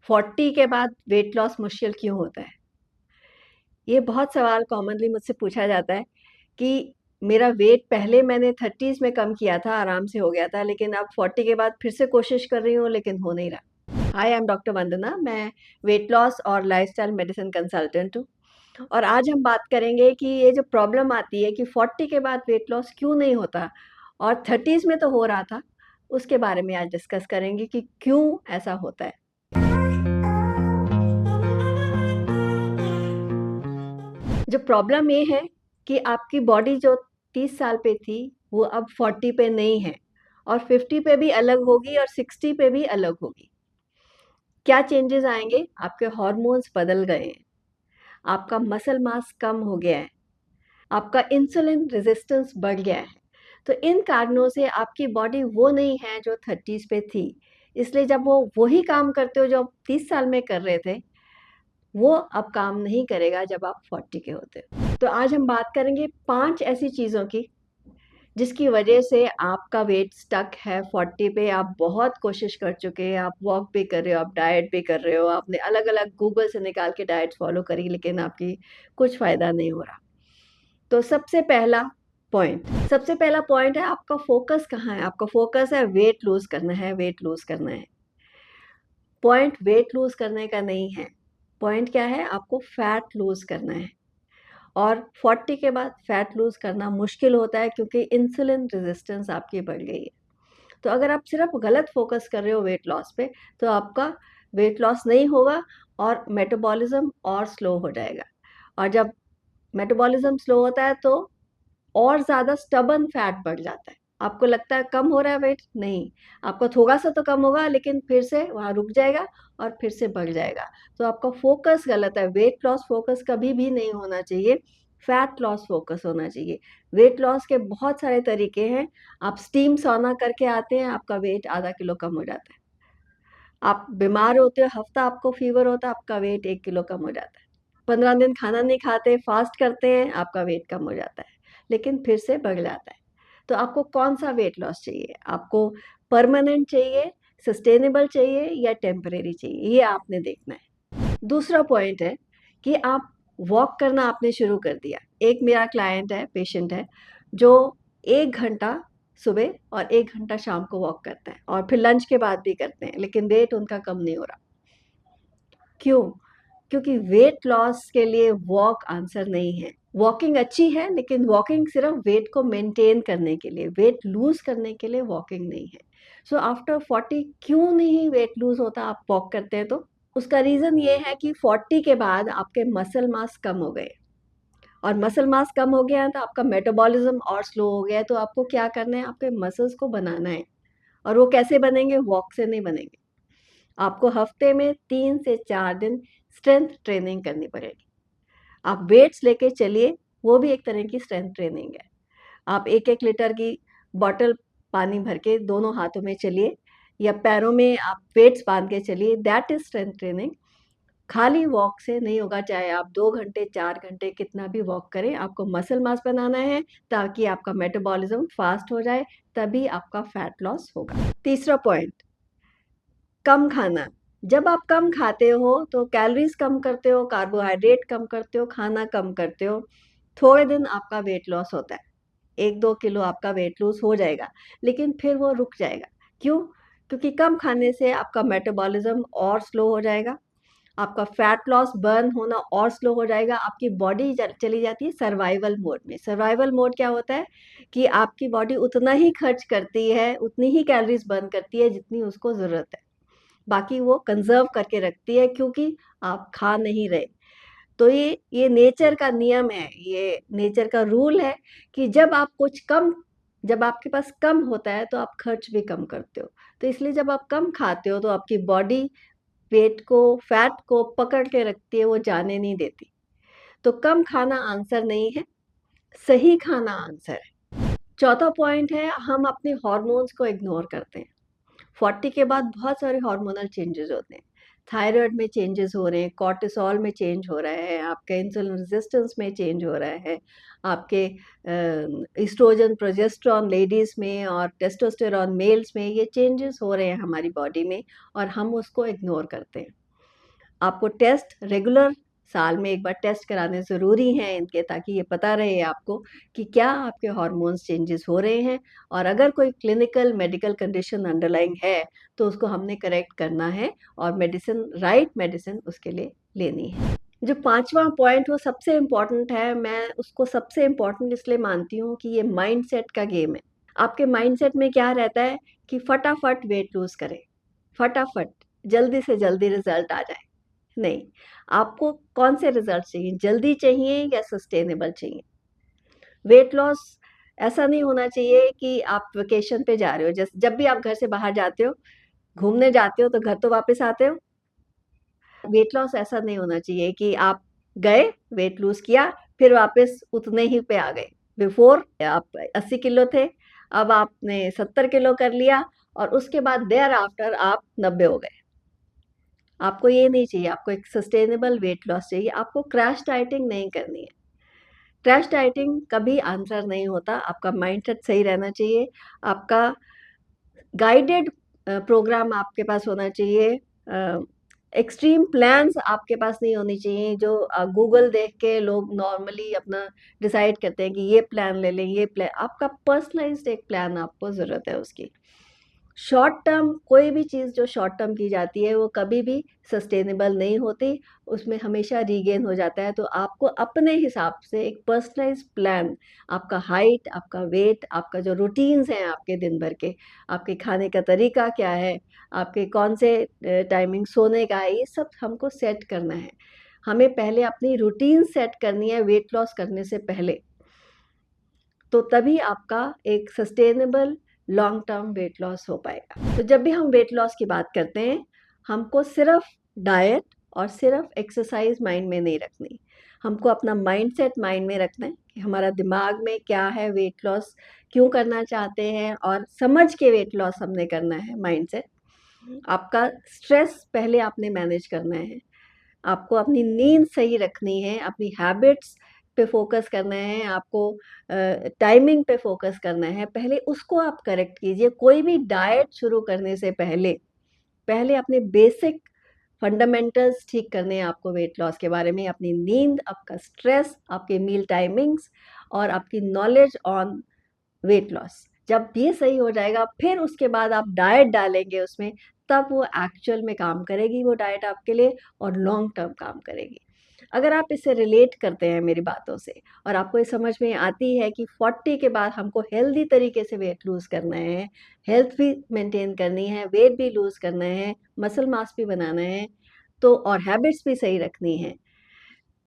40 के बाद weight loss मुश्किल क्यों होता है? ये बहुत सवाल कॉमनली मुझसे पूछा जाता है कि मेरा वेट पहले मैंने 30s में कम किया था, आराम से हो गया था, लेकिन अब 40 के बाद फिर से कोशिश कर रही हूँ, लेकिन हो नहीं रहा। हाय, आई एम डॉक्टर वंदना, मैं वेट लॉस और लाइफ़स्टाइल मेडिसिन कंसल्टेंट हूँ और आज हम बात करेंगे कि ये जो प्रॉब्लम आती है कि 40 के बाद वेट लॉस क्यों नहीं होता और 30s में तो हो रहा था, उसके बारे में आज डिस्कस करेंगे कि क्यों ऐसा होता है। जो प्रॉब्लम ये है कि आपकी बॉडी जो 30 साल पे थी, वो अब 40 पे नहीं है और 50 पे भी अलग होगी और 60 पे भी अलग होगी। क्या चेंजेस आएँगे? आपके हॉर्मोन्स बदल गए हैं, आपका मसल मास कम हो गया है, आपका इंसुलिन रेजिस्टेंस बढ़ गया है। तो इन कारणों से आपकी बॉडी वो नहीं है जो 30s पे थी। इसलिए जब वो वही काम करते हो जो आप 30 साल में कर रहे थे, वो अब काम नहीं करेगा जब आप 40 के होते हो। तो आज हम बात करेंगे 5 ऐसी चीज़ों की, जिसकी वजह से आपका वेट स्टक है 40 पे। आप बहुत कोशिश कर चुके हैं, आप वॉक भी कर रहे हो, आप डाइट भी कर रहे हो, आपने अलग-अलग गूगल से निकाल के डाइट फ़ॉलो करी, लेकिन आपकी कुछ फ़ायदा नहीं हो रहा। तो सबसे पहला पॉइंट है आपका फ़ोकस कहाँ है? आपका फ़ोकस है वेट लूज़ करना है, वेट लूज़ करना है। पॉइंट वेट लूज़ करने का नहीं है, पॉइंट क्या है? आपको फैट लूज़ करना है। और 40 के बाद फैट लूज़ करना मुश्किल होता है क्योंकि इंसुलिन रेजिस्टेंस आपकी बढ़ गई है। तो अगर आप सिर्फ़ गलत फ़ोकस कर रहे हो वेट लॉस पे, तो आपका वेट लॉस नहीं होगा और मेटाबॉलिज़्म और स्लो हो जाएगा। और जब मेटाबॉलिज़्म स्लो होता है तो और ज़्यादा स्टबर्न फैट बढ़ जाता है। आपको लगता है कम हो रहा है वेट, नहीं, आपका थोड़ा-सा तो कम होगा लेकिन फिर से वहाँ रुक जाएगा और फिर से बढ़ जाएगा। तो आपका फ़ोकस गलत है, वेट लॉस फ़ोकस कभी भी नहीं होना चाहिए, फैट लॉस फ़ोकस होना चाहिए। वेट लॉस के बहुत सारे तरीके हैं, आप स्टीम सौना करके आते हैं, आपका वेट आधा किलो कम हो जाता है। आप बीमार होते हो, हफ़्ता आपको फ़ीवर होता है, आपका वेट 1 किलो कम हो जाता है। 15 दिन खाना नहीं खाते, फ़ास्ट करते हैं, आपका वेट कम हो जाता है, लेकिन फिर से बढ़ जाता है। तो आपको कौन-सा वेट लॉस चाहिए? आपको परमानेंट चाहिए, सस्टेनेबल चाहिए या टेम्परेरी चाहिए? ये आपने देखना है। दूसरा पॉइंट है कि आप वॉक करना आपने शुरू कर दिया। एक मेरा क्लाइंट है, पेशेंट है, जो 1 घंटा सुबह और 1 घंटा शाम को वॉक करते हैं और फिर लंच के बाद भी करते हैं, लेकिन वेट उनका कम नहीं हो रहा। क्यों? क्योंकि वेट लॉस के लिए वॉक आंसर नहीं है। वॉकिंग अच्छी है, लेकिन वॉकिंग सिर्फ़ वेट को मेंटेन करने के लिए, वेट लूज़ करने के लिए वॉकिंग नहीं है। सो आफ्टर 40 क्यों नहीं वेट लूज़ होता आप वॉक करते हैं तो? उसका रीज़न ये है कि 40 के बाद आपके मसल मास कम हो गए और मसल मास कम हो गया है तो आपका मेटाबॉलिज़्म और स्लो हो गया है, तो आपको क्या करना है? आपके मसल्स को बनाना है और वो कैसे बनेंगे? वॉक से नहीं बनेंगे। आपको हफ्ते में 3 से 4 दिन स्ट्रेंथ ट्रेनिंग करनी पड़ेगी। आप वेट्स लेके चलिए, वो भी एक तरह की स्ट्रेंथ ट्रेनिंग है। आप 1-1 लीटर की बॉटल पानी भर के दोनों हाथों में चलिए या पैरों में आप वेट्स बाँध के चलिए, दैट इज़ स्ट्रेंथ ट्रेनिंग। खाली वॉक से नहीं होगा, चाहे आप 2 घंटे, 4 घंटे कितना भी वॉक करें, आपको मसल मास बनाना है ताकि आपका मेटाबॉलिज़्म फ़ास्ट हो जाए, तभी आपका फैट लॉस होगा। तीसरा पॉइंट, कम खाना। जब आप कम खाते हो तो कैलोरीज़ कम करते हो, कार्बोहाइड्रेट कम करते हो, खाना कम करते हो, थोड़े दिन आपका वेट लॉस होता है। 1-2 किलो आपका वेट लूज़ हो जाएगा, लेकिन फिर वो रुक जाएगा। क्यों? क्योंकि कम खाने से आपका मेटाबॉलिज़्म और स्लो हो जाएगा, आपका फैट लॉस बर्न होना और स्लो हो जाएगा, आपकी बॉडी चली जाती है सर्वाइवल मोड में। सर्वाइवल मोड क्या होता है कि आपकी बॉडी उतना ही खर्च करती है, उतनी ही कैलोरीज़ बर्न करती है जितनी उसको ज़रूरत है। बाकी वो कंज़र्व करके रखती है क्योंकि आप खा नहीं रहे। तो ये नेचर का नियम है, ये नेचर का रूल है कि जब आपके पास कम होता है तो आप खर्च भी कम करते हो। तो इसलिए जब आप कम खाते हो तो आपकी बॉडी वेट को, फैट को पकड़ के रखती है, वो जाने नहीं देती। तो कम खाना आंसर नहीं है, सही खाना आंसर है। चौथा पॉइंट है हम अपने हॉर्मोन्स को इग्नोर करते हैं। 40 के बाद बहुत सारे हार्मोनल चेंजेस होते हैं। थायराइड में चेंजेस हो रहे हैं, कॉर्टिसोल में चेंज हो रहा है, आपके इंसुलिन रेजिस्टेंस में चेंज हो रहा है, आपके एस्ट्रोजन, प्रोजेस्टेरॉन लेडीज़ में और टेस्टोस्टेरॉन मेल्स में ये चेंजेस हो रहे हैं हमारी बॉडी में और हम उसको इग्नोर करते हैं। आपको टेस्ट रेगुलर साल में एक बार टेस्ट कराने ज़रूरी हैं इनके, ताकि ये पता रहे आपको कि क्या आपके हार्मोन्स चेंजेस हो रहे हैं, और अगर कोई क्लिनिकल मेडिकल कंडीशन अंडरलाइंग है तो उसको हमने करेक्ट करना है और मेडिसिन, राइट मेडिसिन उसके लिए लेनी है। जो 5वां पॉइंट वो सबसे इम्पोर्टेंट है, मैं उसको सबसे इम्पोर्टेंट इसलिए मानती हूँ कि ये माइंडसेट का गेम है। आपके माइंडसेट में क्या रहता है कि फटाफट वेट लूज़ करें, फटाफट, जल्दी से जल्दी रिज़ल्ट आ जाए। नहीं, आपको कौन से रिज़ल्ट चाहिए? जल्दी चाहिए या सस्टेनेबल चाहिए? वेट लॉस ऐसा नहीं होना चाहिए कि आप वेकेशन पे जा रहे हो, जैसे जब भी आप घर से बाहर जाते हो, घूमने जाते हो तो घर तो वापस आते हो। वेट लॉस ऐसा नहीं होना चाहिए कि आप गए, वेट लूज़ किया, फिर वापस उतने ही पे आ गए। बिफ़ोर आप 80 किलो थे, अब आपने 70 किलो कर लिया और उसके बाद देयर आफ्टर आप 90 हो गए। आपको ये नहीं चाहिए, आपको एक सस्टेनेबल वेट लॉस चाहिए, आपको क्रैश डाइटिंग नहीं करनी है। क्रैश डाइटिंग कभी आंसर नहीं होता, आपका माइंडसेट सही रहना चाहिए, आपका गाइडेड प्रोग्राम आपके पास होना चाहिए। एक्सट्रीम प्लान्स आपके पास नहीं होनी चाहिए, जो गूगल देख के लोग नॉर्मली अपना डिसाइड करते हैं कि ये प्लान ले लें, ये प्लान, आपका पर्सनलाइज्ड एक प्लान आपको ज़रूरत है उसकी। शॉर्ट टर्म कोई भी चीज़ जो शॉर्ट टर्म की जाती है वो कभी भी सस्टेनेबल नहीं होती, उसमें हमेशा रीगेन हो जाता है। तो आपको अपने हिसाब से एक पर्सनलाइज्ड प्लान, आपका हाइट, आपका वेट, आपका जो रूटीन्स हैं आपके दिन भर के, आपके खाने का तरीका क्या है, आपके कौन से टाइमिंग सोने का है, ये सब हमको सेट करना है। हमें पहले अपनी रूटीन सेट करनी है वेट लॉस करने से पहले, तो तभी आपका एक sustainable long term weight loss हो पाएगा। तो जब भी हम वेट लॉस की बात करते हैं, हमको सिर्फ डाइट और सिर्फ एक्सरसाइज माइंड में नहीं रखनी, हमको अपना माइंडसेट माइंड में रखना है कि हमारा दिमाग में क्या है, वेट लॉस क्यों करना चाहते हैं और समझ के वेट लॉस हमने करना है। माइंडसेट, आपका स्ट्रेस पहले आपने मैनेज करना है, आपको अपनी नींद सही रखनी है, अपनी हैबिट्स पे फ़ोकस करना है, आपको टाइमिंग पे फ़ोकस करना है, पहले उसको आप करेक्ट कीजिए। कोई भी डाइट शुरू करने से पहले, पहले अपने बेसिक फंडामेंटल्स ठीक करने हैं आपको वेट लॉस के बारे में, अपनी नींद, आपका स्ट्रेस, आपके मील टाइमिंग्स और आपकी नॉलेज ऑन वेट लॉस। जब ये सही हो जाएगा, फिर उसके बाद आप डाइट डालेंगे उसमें, तब वो एक्चुअल में काम करेगी वो डाइट आपके लिए और लॉन्ग टर्म काम करेगी। अगर आप इससे रिलेट करते हैं मेरी बातों से और आपको ये समझ में आती है कि 40 के बाद हमको हेल्दी तरीके से वेट लूज़ करना है, हेल्थ भी मेंटेन करनी है, वेट भी लूज़ करना है, मसल मास भी बनाना है, तो और हैबिट्स भी सही रखनी है,